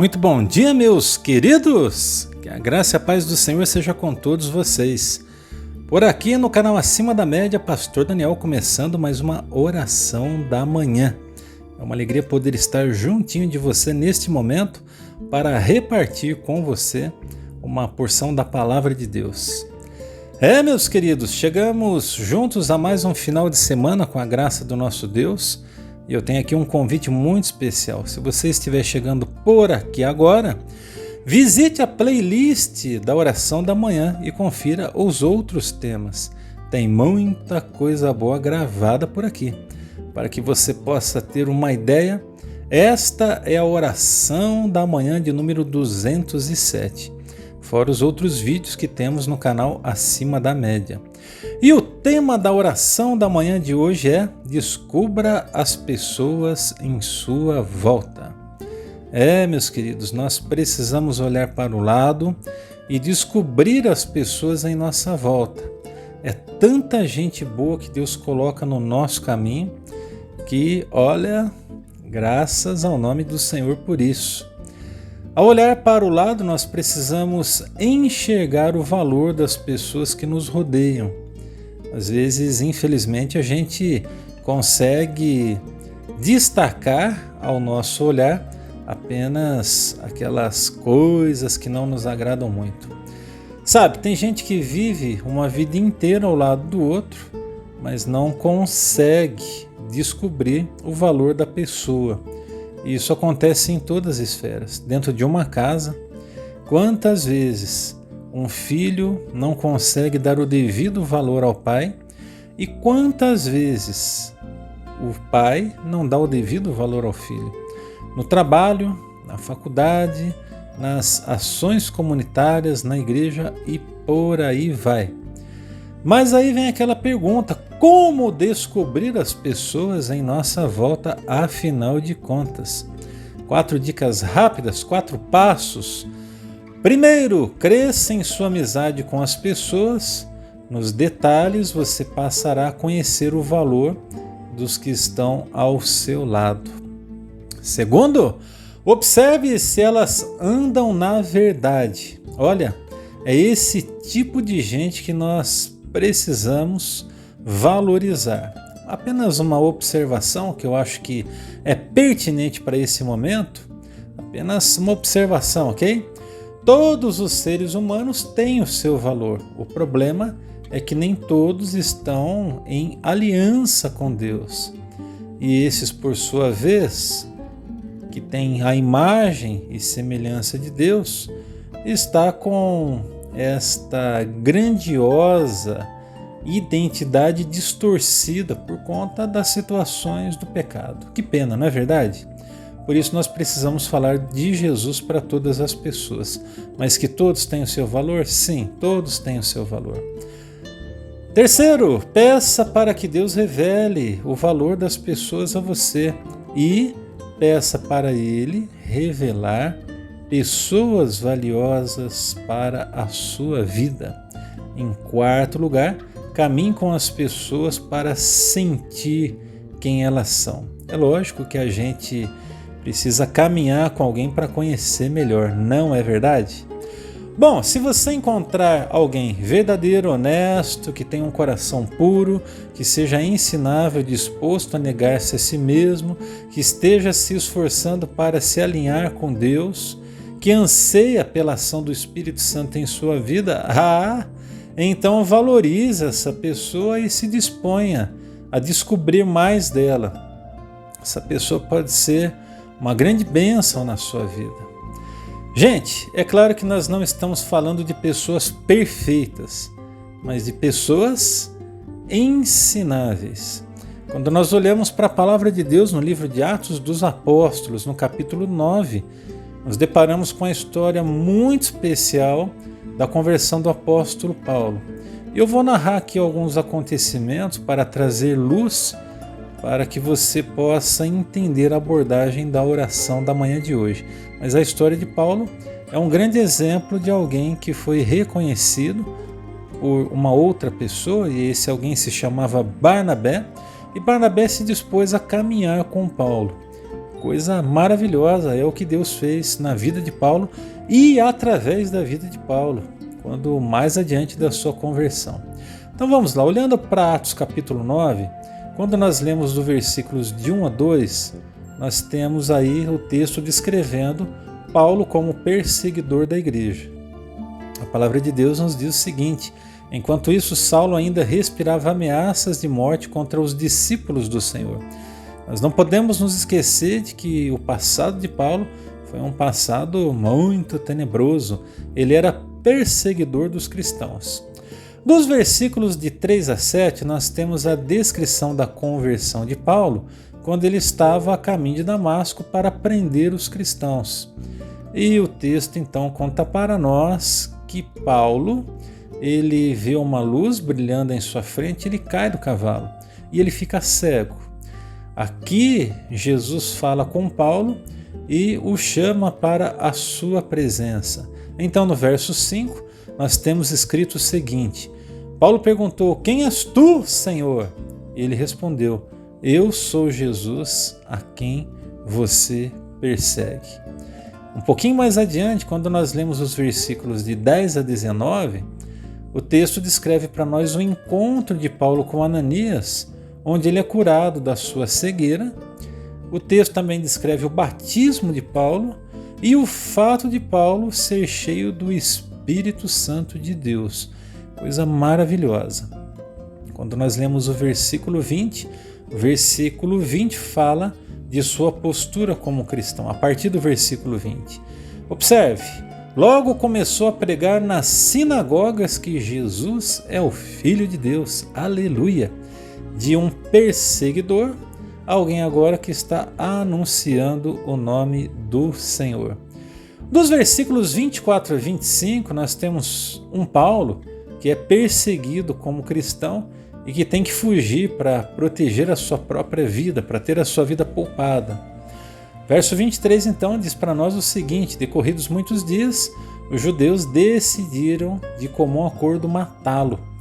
Muito bom dia, meus queridos! Que a graça e a paz do Senhor seja com todos vocês. Por aqui no canal Acima da Média, Pastor Daniel começando mais uma oração da manhã. É uma alegria poder estar juntinho de você neste momento para repartir com você uma porção da Palavra de Deus. Meus queridos, chegamos juntos a mais um final de semana com a graça do nosso Deus. E eu tenho aqui um convite muito especial. Se você estiver chegando por aqui agora, visite a playlist da oração da manhã e confira os outros temas. Tem muita coisa boa gravada por aqui. Para que você possa ter uma ideia, esta é a oração da manhã de número 207. Fora os outros vídeos que temos no canal Acima da Média. E o tema da oração da manhã de hoje é: descubra as pessoas em sua volta. Meus queridos, nós precisamos olhar para o lado e descobrir as pessoas em nossa volta. É tanta gente boa que Deus coloca no nosso caminho que, olha, graças ao nome do Senhor por isso. Ao olhar para o lado, nós precisamos enxergar o valor das pessoas que nos rodeiam. Às vezes, infelizmente, a gente consegue destacar ao nosso olhar apenas aquelas coisas que não nos agradam muito. Sabe, tem gente que vive uma vida inteira ao lado do outro, mas não consegue descobrir o valor da pessoa. E isso acontece em todas as esferas. Dentro de uma casa, quantas vezes um filho não consegue dar o devido valor ao pai e quantas vezes o pai não dá o devido valor ao filho? No trabalho, na faculdade, nas ações comunitárias, na igreja e por aí vai. Mas aí vem aquela pergunta: como descobrir as pessoas em nossa volta, afinal de contas? 4 dicas rápidas, 4 passos. Primeiro, cresça em sua amizade com as pessoas. Nos detalhes, você passará a conhecer o valor dos que estão ao seu lado. Segundo, observe se elas andam na verdade. Olha, é esse tipo de gente que nós precisamos valorizar. Apenas uma observação que eu acho que é pertinente para esse momento. Apenas uma observação, ok? Todos os seres humanos têm o seu valor. O problema é que nem todos estão em aliança com Deus. E esses, por sua vez, que têm a imagem e semelhança de Deus, está com esta grandiosa identidade distorcida por conta das situações do pecado. Que pena, não é verdade? Por isso nós precisamos falar de Jesus para todas as pessoas. Mas que todos têm o seu valor? Sim, todos têm o seu valor. Terceiro, peça para que Deus revele o valor das pessoas a você e peça para Ele revelar pessoas valiosas para a sua vida. Em quarto lugar, caminhe com as pessoas para sentir quem elas são. É lógico que a gente precisa caminhar com alguém para conhecer melhor, não é verdade? Bom, se você encontrar alguém verdadeiro, honesto, que tenha um coração puro, que seja ensinável, disposto a negar-se a si mesmo, que esteja se esforçando para se alinhar com Deus, que anseia pela ação do Espírito Santo em sua vida, então valorize essa pessoa e se disponha a descobrir mais dela. Essa pessoa pode ser uma grande bênção na sua vida. Gente, é claro que nós não estamos falando de pessoas perfeitas, mas de pessoas ensináveis. Quando nós olhamos para a palavra de Deus no livro de Atos dos Apóstolos, no capítulo 9, nos deparamos com a história muito especial da conversão do apóstolo Paulo. Eu vou narrar aqui alguns acontecimentos para trazer luz para que você possa entender a abordagem da oração da manhã de hoje. Mas a história de Paulo é um grande exemplo de alguém que foi reconhecido por uma outra pessoa, e esse alguém se chamava Barnabé, e Barnabé se dispôs a caminhar com Paulo. Coisa maravilhosa é o que Deus fez na vida de Paulo e através da vida de Paulo, quando mais adiante da sua conversão. Então vamos lá, olhando para Atos capítulo 9, quando nós lemos do versículos de 1 a 2, nós temos aí o texto descrevendo Paulo como perseguidor da igreja. A palavra de Deus nos diz o seguinte: enquanto isso, Saulo ainda respirava ameaças de morte contra os discípulos do Senhor. Nós não podemos nos esquecer de que o passado de Paulo foi um passado muito tenebroso. Ele era perseguidor dos cristãos. Dos versículos de 3 a 7, nós temos a descrição da conversão de Paulo quando ele estava a caminho de Damasco para prender os cristãos. E o texto então conta para nós que Paulo, ele vê uma luz brilhando em sua frente, ele cai do cavalo e ele fica cego. Aqui Jesus fala com Paulo e o chama para a sua presença. Então no verso 5 nós temos escrito o seguinte: Paulo perguntou: quem és tu, Senhor? E ele respondeu: eu sou Jesus a quem você persegue. Um pouquinho mais adiante, quando nós lemos os versículos de 10 a 19, o texto descreve para nós o encontro de Paulo com Ananias, onde ele é curado da sua cegueira. O texto também descreve o batismo de Paulo e o fato de Paulo ser cheio do Espírito Santo de Deus. Coisa maravilhosa. Quando nós lemos o versículo 20 fala de sua postura como cristão, a partir do versículo 20. Observe, logo começou a pregar nas sinagogas que Jesus é o Filho de Deus. Aleluia! De um perseguidor, alguém agora que está anunciando o nome do Senhor. Dos versículos 24 a 25, nós temos um Paulo que é perseguido como cristão e que tem que fugir para proteger a sua própria vida, para ter a sua vida poupada. Verso 23 então diz para nós o seguinte: decorridos muitos dias, os judeus decidiram de comum acordo matá-lo.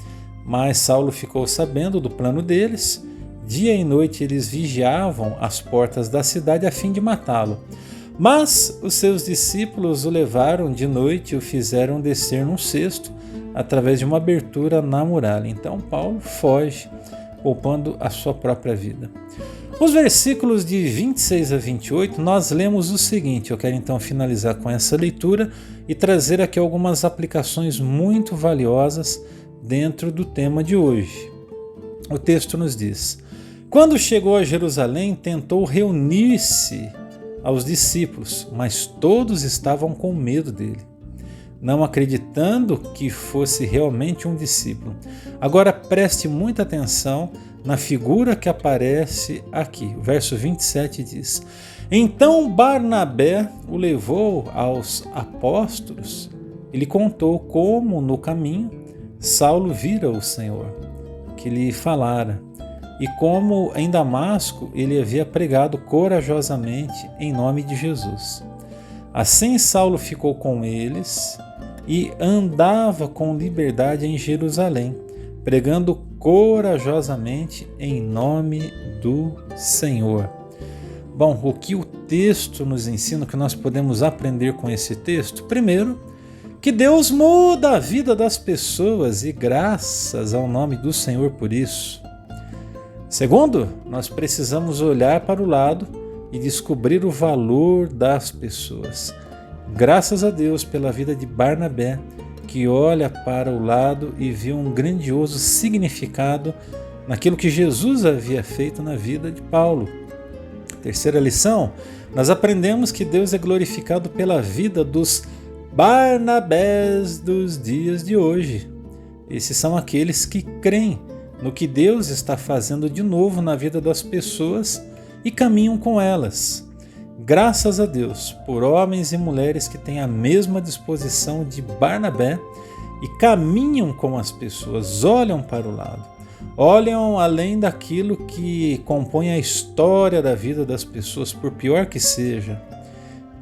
Mas Saulo ficou sabendo do plano deles. Dia e noite eles vigiavam as portas da cidade a fim de matá-lo. Mas os seus discípulos o levaram de noite e o fizeram descer num cesto através de uma abertura na muralha. Então Paulo foge, poupando a sua própria vida. Os versículos de 26 a 28 nós lemos o seguinte. Eu quero então finalizar com essa leitura e trazer aqui algumas aplicações muito valiosas dentro do tema de hoje. O texto nos diz: quando chegou a Jerusalém, tentou reunir-se aos discípulos, mas todos estavam com medo dele, não acreditando que fosse realmente um discípulo. Agora preste muita atenção na figura que aparece aqui. O verso 27 diz: então Barnabé o levou aos apóstolos e lhe contou como no caminho Saulo vira o Senhor, que lhe falara, e como em Damasco ele havia pregado corajosamente em nome de Jesus. Assim Saulo ficou com eles e andava com liberdade em Jerusalém, pregando corajosamente em nome do Senhor. Bom, o que o texto nos ensina, o que nós podemos aprender com esse texto? Primeiro, que Deus muda a vida das pessoas e graças ao nome do Senhor por isso. Segundo, nós precisamos olhar para o lado e descobrir o valor das pessoas. Graças a Deus pela vida de Barnabé, que olha para o lado e vê um grandioso significado naquilo que Jesus havia feito na vida de Paulo. Terceira lição, nós aprendemos que Deus é glorificado pela vida dos Barnabés dos dias de hoje. Esses são aqueles que creem no que Deus está fazendo de novo na vida das pessoas e caminham com elas. Graças a Deus por homens e mulheres que têm a mesma disposição de Barnabé e caminham com as pessoas, olham para o lado, olham além daquilo que compõe a história da vida das pessoas, por pior que seja.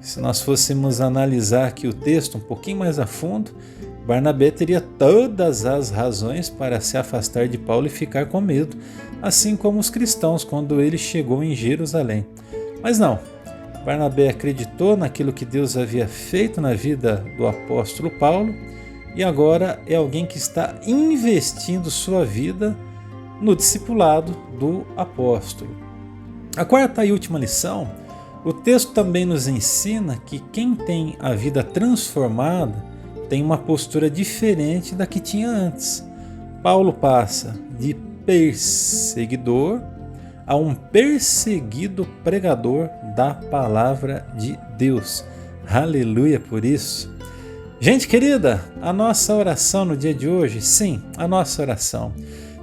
Se nós fôssemos analisar aqui o texto um pouquinho mais a fundo, Barnabé teria todas as razões para se afastar de Paulo e ficar com medo, assim como os cristãos quando ele chegou em Jerusalém. Mas não, Barnabé acreditou naquilo que Deus havia feito na vida do apóstolo Paulo e agora é alguém que está investindo sua vida no discipulado do apóstolo. A quarta e última lição, o texto também nos ensina que quem tem a vida transformada tem uma postura diferente da que tinha antes. Paulo passa de perseguidor a um perseguido pregador da palavra de Deus. Aleluia por isso. Gente querida, a nossa oração no dia de hoje, sim, a nossa oração.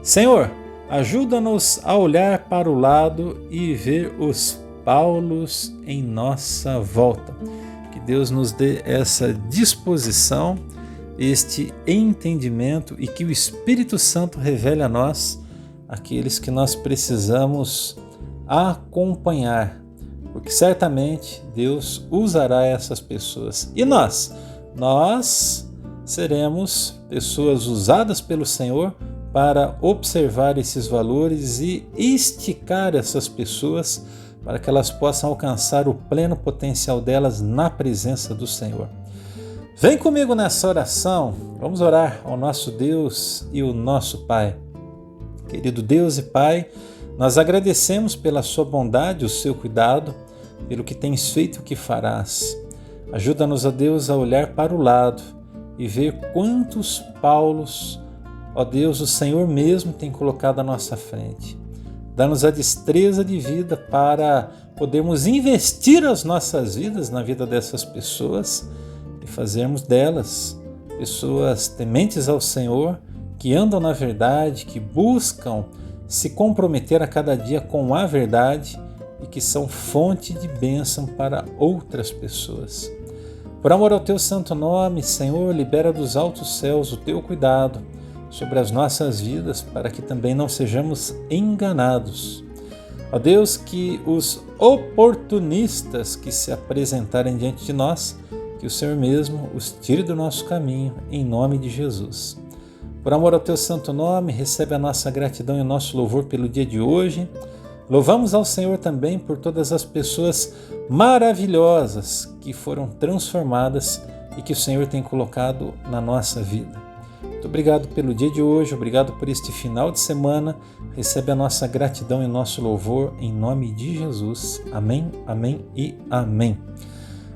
Senhor, ajuda-nos a olhar para o lado e ver os Paulos em nossa volta. Que Deus nos dê essa disposição, este entendimento e que o Espírito Santo revele a nós aqueles que nós precisamos acompanhar, porque certamente Deus usará essas pessoas. E nós seremos pessoas usadas pelo Senhor para observar esses valores e esticar essas pessoas para que elas possam alcançar o pleno potencial delas na presença do Senhor. Vem comigo nessa oração, vamos orar ao nosso Deus e o nosso Pai. Querido Deus e Pai, nós agradecemos pela sua bondade, o seu cuidado, pelo que tens feito e o que farás. Ajuda-nos, ó Deus, a olhar para o lado e ver quantos Paulos, ó Deus, o Senhor mesmo tem colocado à nossa frente. Dá-nos a destreza de vida para podermos investir as nossas vidas na vida dessas pessoas e fazermos delas pessoas tementes ao Senhor, que andam na verdade, que buscam se comprometer a cada dia com a verdade e que são fonte de bênção para outras pessoas. Por amor ao teu santo nome, Senhor, libera dos altos céus o teu cuidado sobre as nossas vidas para que também não sejamos enganados. Ó Deus, que os oportunistas que se apresentarem diante de nós, que o Senhor mesmo os tire do nosso caminho, em nome de Jesus. Por amor ao teu santo nome, recebe a nossa gratidão e o nosso louvor pelo dia de hoje. Louvamos ao Senhor também por todas as pessoas maravilhosas que foram transformadas e que o Senhor tem colocado na nossa vida. Muito obrigado pelo dia de hoje, obrigado por este final de semana. Recebe a nossa gratidão e nosso louvor em nome de Jesus. Amém, amém e amém.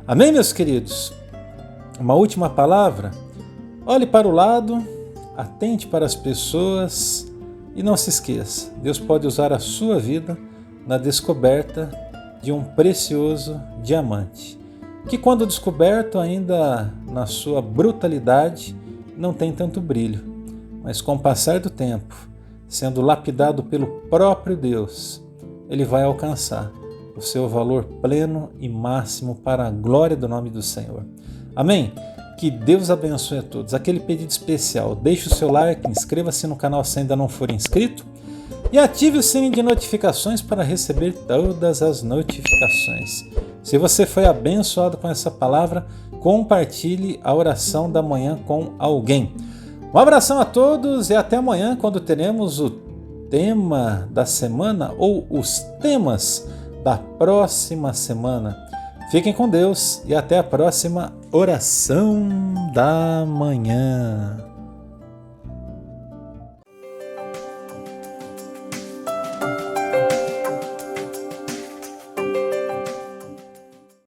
Amém, meus queridos? Uma última palavra. Olhe para o lado, atente para as pessoas e não se esqueça, Deus pode usar a sua vida na descoberta de um precioso diamante, que quando descoberto ainda na sua brutalidade não tem tanto brilho, mas com o passar do tempo, sendo lapidado pelo próprio Deus, ele vai alcançar o seu valor pleno e máximo para a glória do nome do Senhor. Amém? Que Deus abençoe a todos. Aquele pedido especial, deixe o seu like, inscreva-se no canal se ainda não for inscrito e ative o sininho de notificações para receber todas as notificações. Se você foi abençoado com essa palavra, compartilhe a oração da manhã com alguém. Um abração a todos e até amanhã, quando teremos o tema da semana ou os temas da próxima semana. Fiquem com Deus e até a próxima oração da manhã.